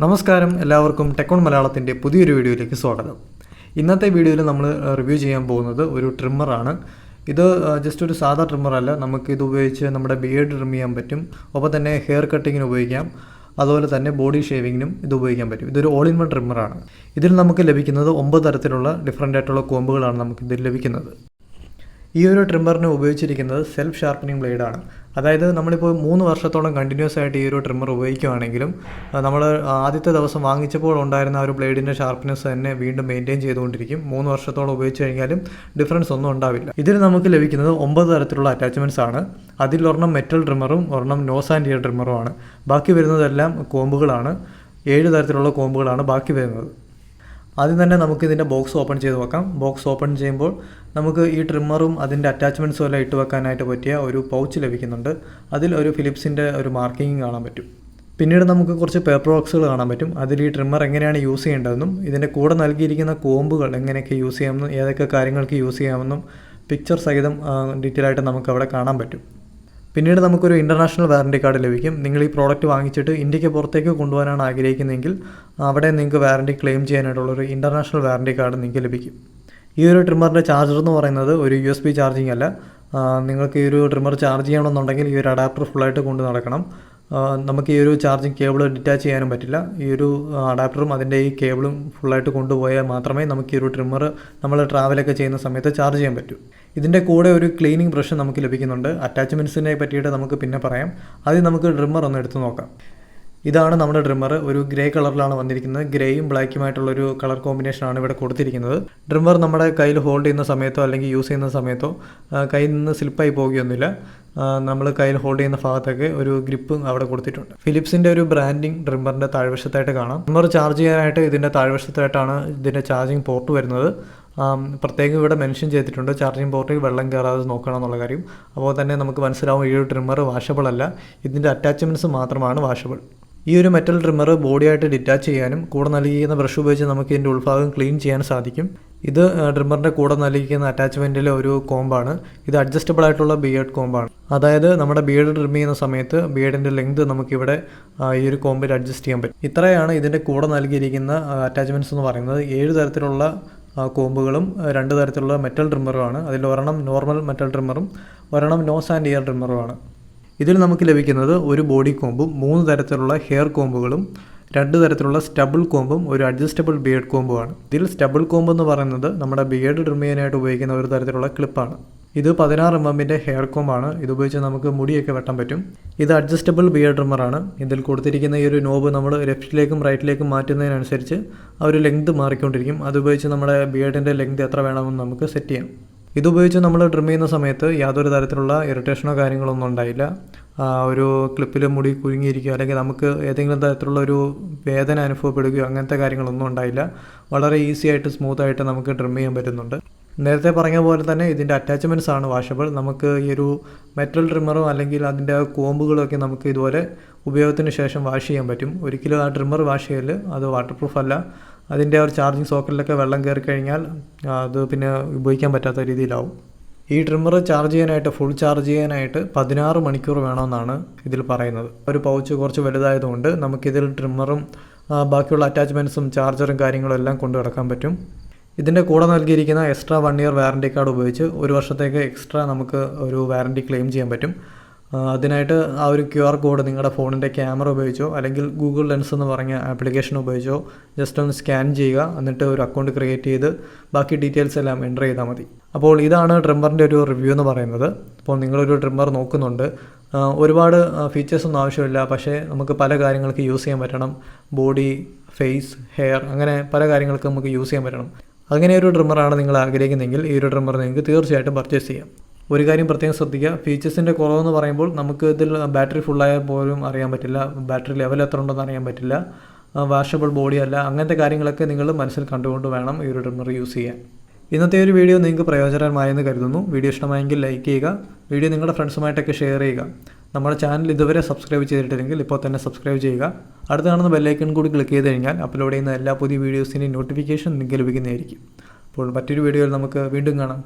നമസ്കാരം എല്ലാവർക്കും ടെക്കോൺ മലയാളത്തിൻ്റെ പുതിയൊരു വീഡിയോയിലേക്ക് സ്വാഗതം. ഇന്നത്തെ വീഡിയോയിൽ നമ്മൾ റിവ്യൂ ചെയ്യാൻ പോകുന്നത് ഒരു ട്രിമ്മറാണ്. ഇത് ജസ്റ്റ് ഒരു സാധാ ട്രിമ്മറല്ല, നമുക്ക് ഇത് ഉപയോഗിച്ച് നമ്മുടെ ബിയേർഡ് ട്രിം ചെയ്യാൻ പറ്റും. ഒപ്പം തന്നെ ഹെയർ കട്ടിങ്ങിന് ഉപയോഗിക്കാം, അതുപോലെ തന്നെ ബോഡി ഷേവിങ്ങിനും ഇത് ഉപയോഗിക്കാൻ പറ്റും. ഇതൊരു ഓൾ ഇൻ വൺ ട്രിമ്മറാണ്. ഇതിൽ നമുക്ക് ലഭിക്കുന്നത് 9 തരത്തിലുള്ള ഡിഫറൻ്റ് ആയിട്ടുള്ള കോമ്പുകളാണ് നമുക്കിതിൽ ലഭിക്കുന്നത്. ഈ ഒരു ട്രിമ്മറിന് ഉപയോഗിച്ചിരിക്കുന്നത് സെൽഫ് ഷാർപ്പനിങ് ബ്ലേഡാണ്. അതായത് നമ്മളിപ്പോൾ 3 വർഷത്തോളം കണ്ടിന്യൂസ് ആയിട്ട് ഈ ഒരു ട്രിമ്മർ ഉപയോഗിക്കുകയാണെങ്കിലും നമ്മൾ ആദ്യത്തെ ദിവസം വാങ്ങിച്ചപ്പോൾ ഉണ്ടായിരുന്ന ആ ഒരു ബ്ലേഡിൻ്റെ ഷാർപ്പ്നെസ് തന്നെ വീണ്ടും മെയിൻറ്റെയിൻ ചെയ്തുകൊണ്ടിരിക്കും. 3 വർഷത്തോളം ഉപയോഗിച്ച് കഴിഞ്ഞാലും ഡിഫറൻസ് ഒന്നും ഉണ്ടാവില്ല. ഇതിൽ നമുക്ക് ലഭിക്കുന്നത് 9 തരത്തിലുള്ള അറ്റാച്ച്മെൻറ്റ്സ് ആണ്. അതിലൊരെണ്ണം മെറ്റൽ ട്രിമ്മറും ഒരെണ്ണം നോസ് ആൻഡ് ഇയർ ട്രിമ്മറുമാണ്. ബാക്കി വരുന്നതെല്ലാം കോമ്പുകളാണ്. 7 തരത്തിലുള്ള കോമ്പുകളാണ് ബാക്കി വരുന്നത്. ആദ്യം തന്നെ നമുക്കിതിൻ്റെ ബോക്സ് ഓപ്പൺ ചെയ്ത് വെക്കാം. ബോക്സ് ഓപ്പൺ ചെയ്യുമ്പോൾ നമുക്ക് ഈ ട്രിമ്മറും അതിൻ്റെ അറ്റാച്ച്മെൻറ്റ്സും എല്ലാം ഇട്ട് വെക്കാനായിട്ട് പറ്റിയ ഒരു പൗച്ച് ലഭിക്കുന്നുണ്ട്. അതിൽ ഒരു ഫിലിപ്സിൻ്റെ ഒരു മാർക്കിങ് കാണാൻ പറ്റും. പിന്നീട് നമുക്ക് കുറച്ച് പേപ്പർ ബോക്സുകൾ കാണാൻ പറ്റും. അതിൽ ഈ ട്രിമ്മർ എങ്ങനെയാണ് യൂസ് ചെയ്യേണ്ടതെന്നും ഇതിൻ്റെ കൂടെ നൽകിയിരിക്കുന്ന കോമ്പുകൾ എങ്ങനെയൊക്കെ യൂസ് ചെയ്യാമെന്നും ഏതൊക്കെ കാര്യങ്ങൾക്ക് യൂസ് ചെയ്യാമെന്നും പിക്ചർ സഹിതം ഡീറ്റെയിൽ ആയിട്ട് നമുക്ക് അവിടെ കാണാൻ പറ്റും. പിന്നീട് നമുക്കൊരു ഇൻ്റർനാഷണൽ വാറൻറ്റി കാർഡ് ലഭിക്കും. നിങ്ങൾ ഈ പ്രോഡക്റ്റ് വാങ്ങിച്ചിട്ട് ഇന്ത്യക്ക് പുറത്തേക്ക് കൊണ്ടുപോകാനാണ് ആഗ്രഹിക്കുന്നതെങ്കിൽ അവിടെ നിങ്ങൾക്ക് വാറൻറ്റി ക്ലെയിം ചെയ്യാനായിട്ടുള്ളൊരു ഇൻ്റർനാഷണൽ വാറൻറ്റി കാർഡ് നിങ്ങൾക്ക് ലഭിക്കും. ഈ ഒരു ട്രിമ്മറിൻ്റെ ചാർജർ എന്ന് പറയുന്നത് ഒരു USB ചാർജിങ് അല്ല. നിങ്ങൾക്ക് ഈ ഒരു ട്രിമ്മർ ചാർജ് ചെയ്യണമെന്നുണ്ടെങ്കിൽ ഈ ഒരു അഡാപ്റ്റർ ഫുള്ളായിട്ട് കൊണ്ട് നടക്കണം. നമുക്ക് ഈ ഒരു ചാർജിങ് കേബിൾ ഡിറ്റാച്ച് ചെയ്യാനും പറ്റില്ല. ഈ ഒരു അഡാപ്റ്ററും അതിൻ്റെ ഈ കേബിളും ഫുള്ളായിട്ട് കൊണ്ടുപോയാൽ മാത്രമേ നമുക്ക് ഈ ഒരു ട്രിമ്മർ നമ്മൾ ട്രാവലൊക്കെ ചെയ്യുന്ന സമയത്ത് ചാർജ് ചെയ്യാൻ പറ്റൂ. ഇതിൻ്റെ കൂടെ ഒരു ക്ലീനിങ് ബ്രഷ് നമുക്ക് ലഭിക്കുന്നുണ്ട്. അറ്റാച്ച്മെൻറ്റ്സിനെ പറ്റിയിട്ട് നമുക്ക് പിന്നെ പറയാം. ആദ്യം നമുക്ക് ട്രിമ്മർ ഒന്ന് എടുത്ത് നോക്കാം. ഇതാണ് നമ്മുടെ ട്രിമ്മർ. ഒരു ഗ്രേ കളറിലാണ് വന്നിരിക്കുന്നത്. ഗ്രേയും ബ്ലാക്കുമായിട്ടുള്ളൊരു കളർ കോമ്പിനേഷനാണ് ഇവിടെ കൊടുത്തിരിക്കുന്നത്. ട്രിമ്മർ നമ്മുടെ കയ്യിൽ ഹോൾഡ് ചെയ്യുന്ന സമയത്തോ അല്ലെങ്കിൽ യൂസ് ചെയ്യുന്ന സമയത്തോ കയ്യിൽ നിന്ന് സ്ലിപ്പായി പോകുകയൊന്നുമില്ല. നമ്മൾ കയ്യിൽ ഹോൾഡ് ചെയ്യുന്ന ഭാഗത്തൊക്കെ ഒരു ഗ്രിപ്പ് അവിടെ കൊടുത്തിട്ടുണ്ട്. ഫിലിപ്സിൻ്റെ ഒരു ബ്രാൻഡിങ് ട്രിമ്മറിൻ്റെ താഴ്വശത്തായിട്ട് കാണാം. ട്രിമ്മർ ചാർജ് ചെയ്യാനായിട്ട് ഇതിൻ്റെ താഴ്വശത്തായിട്ടാണ് ഇതിൻ്റെ ചാർജിങ് പോർട്ട് വരുന്നത്. പ്രത്യേകം ഇവിടെ മെൻഷൻ ചെയ്തിട്ടുണ്ട് ചാർജിങ് പോർട്ടിൽ വെള്ളം കയറാതെ നോക്കണം എന്നുള്ള കാര്യം. അപ്പോൾ തന്നെ നമുക്ക് മനസ്സിലാവും ഈ ഒരു ട്രിമ്മർ വാഷബിൾ അല്ല, ഇതിൻ്റെ അറ്റാച്ച്മെൻറ്റ്സ് മാത്രമാണ് വാഷബിൾ. ഈ ഒരു മെറ്റൽ ട്രിമ്മർ ബോഡിയായിട്ട് ഡിറ്റാച്ച് ചെയ്യാനും കൂടെ നൽകിയിരിക്കുന്ന ബ്രഷ് ഉപയോഗിച്ച് നമുക്ക് ഇതിൻ്റെ ഉൾഭാഗം ക്ലീൻ ചെയ്യാൻ സാധിക്കും. ഇത് ട്രിമ്മറിൻ്റെ കൂടെ നൽകിയിരിക്കുന്ന അറ്റാച്ച്മെൻറ്റിലെ ഒരു കോമ്പാണ്. ഇത് അഡ്ജസ്റ്റബിൾ ആയിട്ടുള്ള ബിയേർഡ് കോമ്പാണ്. അതായത് നമ്മുടെ ബിയേർഡ് ട്രിം ചെയ്യുന്ന സമയത്ത് ബിയേർഡിൻ്റെ ലെങ്ത് നമുക്കിവിടെ ഈ ഒരു കോമ്പിൽ അഡ്ജസ്റ്റ് ചെയ്യാൻ പറ്റും. ഇത്രയാണ് ഇതിൻ്റെ കൂടെ നൽകിയിരിക്കുന്ന അറ്റാച്ച്മെൻറ്റ്സ് എന്ന് പറയുന്നത്. 7 തരത്തിലുള്ള കോമ്പുകളും 2 തരത്തിലുള്ള മെറ്റൽ ട്രിമ്മറുമാണ്. അതിൽ ഒരെണ്ണം നോർമൽ മെറ്റൽ ട്രിമ്മറും ഒരെണ്ണം നോസ് ആൻഡ് ഇയർ ട്രിമ്മറുമാണ്. ഇതിൽ നമുക്ക് ലഭിക്കുന്നത് ഒരു ബോഡി കോമ്പും 3 തരത്തിലുള്ള ഹെയർ കോമ്പുകളും 2 തരത്തിലുള്ള സ്റ്റബിൾ കോമ്പും ഒരു അഡ്ജസ്റ്റബിൾ ബിയേർഡ് കോമ്പുമാണ്. ഇതിൽ സ്റ്റബിൾ കോമ്പ് എന്ന് പറയുന്നത് നമ്മുടെ ബിയേർഡ് ട്രിം ചെയ്യാനായിട്ട് ഉപയോഗിക്കുന്ന ഒരു തരത്തിലുള്ള ക്ലിപ്പാണ്. ഇത് 16 mm ഹെയർ കോമ്പാണ്. ഇതുപയോഗിച്ച് നമുക്ക് മുടിയൊക്കെ വെട്ടാൻ പറ്റും. ഇത് അഡ്ജസ്റ്റബിൾ ബിയേർഡ് ട്രിമ്മറാണ്. ഇതിൽ കൊടുത്തിരിക്കുന്ന ഈ ഒരു നോബ് നമ്മൾ ലെഫ്റ്റിലേക്കും റൈറ്റിലേക്കും മാറ്റുന്നതിനനുസരിച്ച് ആ ഒരു ലെങ്ത് മാറിക്കൊണ്ടിരിക്കും. അതുപയോഗിച്ച് നമ്മുടെ ബിയേർഡിൻ്റെ ലെങ്ത് എത്ര വേണമെന്ന് നമുക്ക് സെറ്റ് ചെയ്യാം. ഇതുപയോഗിച്ച് നമ്മൾ ട്രിം ചെയ്യുന്ന സമയത്ത് യാതൊരു തരത്തിലുള്ള ഇറിറ്റേഷനോ കാര്യങ്ങളൊന്നും ഉണ്ടായില്ല. ഒരു ക്ലിപ്പിൽ മുടി കുരുങ്ങിയിരിക്കുകയോ അല്ലെങ്കിൽ നമുക്ക് ഏതെങ്കിലും തരത്തിലുള്ള ഒരു വേദന അനുഭവപ്പെടുകയോ അങ്ങനത്തെ കാര്യങ്ങളൊന്നും ഉണ്ടായില്ല. വളരെ ഈസി ആയിട്ട് സ്മൂത്തായിട്ട് നമുക്ക് ട്രിം ചെയ്യാൻ പറ്റുന്നുണ്ട്. നേരത്തെ പറഞ്ഞ പോലെ തന്നെ ഇതിൻ്റെ അറ്റാച്ച്മെൻറ്റ്സ് ആണ് വാഷബിൾ. നമുക്ക് ഈ ഒരു മെറ്റൽ ട്രിമ്മറോ അല്ലെങ്കിൽ അതിൻ്റെ കോമ്പുകളൊക്കെ നമുക്ക് ഇതുപോലെ ഉപയോഗത്തിന് ശേഷം വാഷ് ചെയ്യാൻ പറ്റും. ഒരിക്കലും ആ ട്രിമ്മർ വാഷ് ചെയ്യൽ അത് വാട്ടർ പ്രൂഫ് അല്ല. അതിൻ്റെ ഒരു ചാർജിങ് സോക്കറ്റിലൊക്കെ വെള്ളം കയറി കഴിഞ്ഞാൽ അത് പിന്നെ ഉപയോഗിക്കാൻ പറ്റാത്ത രീതിയിലാവും. ഈ ട്രിമ്മർ ചാർജ് ചെയ്യാനായിട്ട് ഫുൾ ചാർജ് ചെയ്യാനായിട്ട് 16 മണിക്കൂർ വേണമെന്നാണ് ഇതിൽ പറയുന്നത്. ഒരു പൗച്ച് കുറച്ച് വലുതായതുകൊണ്ട് നമുക്കിതിൽ ട്രിമ്മറും ബാക്കിയുള്ള അറ്റാച്ച്മെൻറ്റ്സും ചാർജറും കാര്യങ്ങളും എല്ലാം കൊണ്ടു നടക്കാൻ പറ്റും. ഇതിൻ്റെ കൂടെ നൽകിയിരിക്കുന്ന എക്സ്ട്രാ 1 ഇയർ വാറൻറ്റി കാർഡ് ഉപയോഗിച്ച് 1 വർഷത്തേക്ക് എക്സ്ട്രാ നമുക്ക് ഒരു വാറൻറ്റി ക്ലെയിം ചെയ്യാൻ പറ്റും. അതിനായിട്ട് ആ ഒരു QR കോഡ് നിങ്ങളുടെ ഫോണിൻ്റെ ക്യാമറ ഉപയോഗിച്ചോ അല്ലെങ്കിൽ ഗൂഗിൾ ലെൻസ് എന്ന് പറഞ്ഞ ആപ്ലിക്കേഷൻ ഉപയോഗിച്ചോ ജസ്റ്റ് ഒന്ന് സ്കാൻ ചെയ്യുക. എന്നിട്ട് ഒരു അക്കൗണ്ട് ക്രിയേറ്റ് ചെയ്ത് ബാക്കി ഡീറ്റെയിൽസ് എല്ലാം എൻ്റർ ചെയ്താൽ മതി. അപ്പോൾ ഇതാണ് ട്രിമ്മറിൻ്റെ ഒരു റിവ്യൂ എന്ന് പറയുന്നത്. അപ്പോൾ നിങ്ങളൊരു ട്രിമ്മർ നോക്കുന്നുണ്ട്, ഒരുപാട് ഫീച്ചേഴ്സൊന്നും ആവശ്യമില്ല, പക്ഷേ നമുക്ക് പല കാര്യങ്ങൾക്ക് യൂസ് ചെയ്യാൻ പറ്റണം. ബോഡി, ഫേസ്, ഹെയർ അങ്ങനെ പല കാര്യങ്ങൾക്ക് നമുക്ക് യൂസ് ചെയ്യാൻ പറ്റണം. അങ്ങനെ ഒരു ട്രിമ്മറാണ് നിങ്ങൾ ആഗ്രഹിക്കുന്നതെങ്കിൽ ഈ ഒരു ട്രിമ്മർ നിങ്ങൾക്ക് തീർച്ചയായിട്ടും പർച്ചേസ് ചെയ്യാം. ഒരു കാര്യം പ്രത്യേകം ശ്രദ്ധിക്കുക, ഫീച്ചേഴ്സിൻ്റെ കുറവെന്ന് പറയുമ്പോൾ നമുക്ക് ഇതിൽ ബാറ്ററി ഫുള്ളായാൽ പോലും അറിയാൻ പറ്റില്ല, ബാറ്ററി ലെവൽ എത്ര ഉണ്ടെന്ന് അറിയാൻ പറ്റില്ല, വാഷബിൾ ബോഡി അല്ല, അങ്ങനത്തെ കാര്യങ്ങളൊക്കെ നിങ്ങൾ മനസ്സിൽ കണ്ടുകൊണ്ട് വേണം ഈ ഒരു ട്രിമ്മർ യൂസ് ചെയ്യാൻ. ഇന്നത്തെ ഒരു വീഡിയോ നിങ്ങൾക്ക് പ്രയോജനമായെന്ന് കരുതുന്നു. വീഡിയോ ഇഷ്ടമായെങ്കിൽ ലൈക്ക് ചെയ്യുക, വീഡിയോ നിങ്ങളുടെ ഫ്രണ്ട്സുമായിട്ടൊക്കെ ഷെയർ ചെയ്യുക. നമ്മുടെ ചാനൽ ഇതുവരെ സബ്സ്ക്രൈബ് ചെയ്തിട്ടില്ലെങ്കിൽ ഇപ്പോൾ തന്നെ സബ്സ്ക്രൈബ് ചെയ്യുക. അടുത്ത് കാണുന്ന ബെല്ലൈക്കൺ കൂടി ക്ലിക്ക് ചെയ്ത് കഴിഞ്ഞാൽ അപ്ലോഡ് ചെയ്യുന്ന എല്ലാ പുതിയ വീഡിയോസിൻ്റെയും നോട്ടിഫിക്കേഷൻ നിങ്ങൾക്ക് ലഭിക്കുന്നതായിരിക്കും. അപ്പോൾ മറ്റൊരു വീഡിയോയിൽ നമുക്ക് വീണ്ടും കാണാം.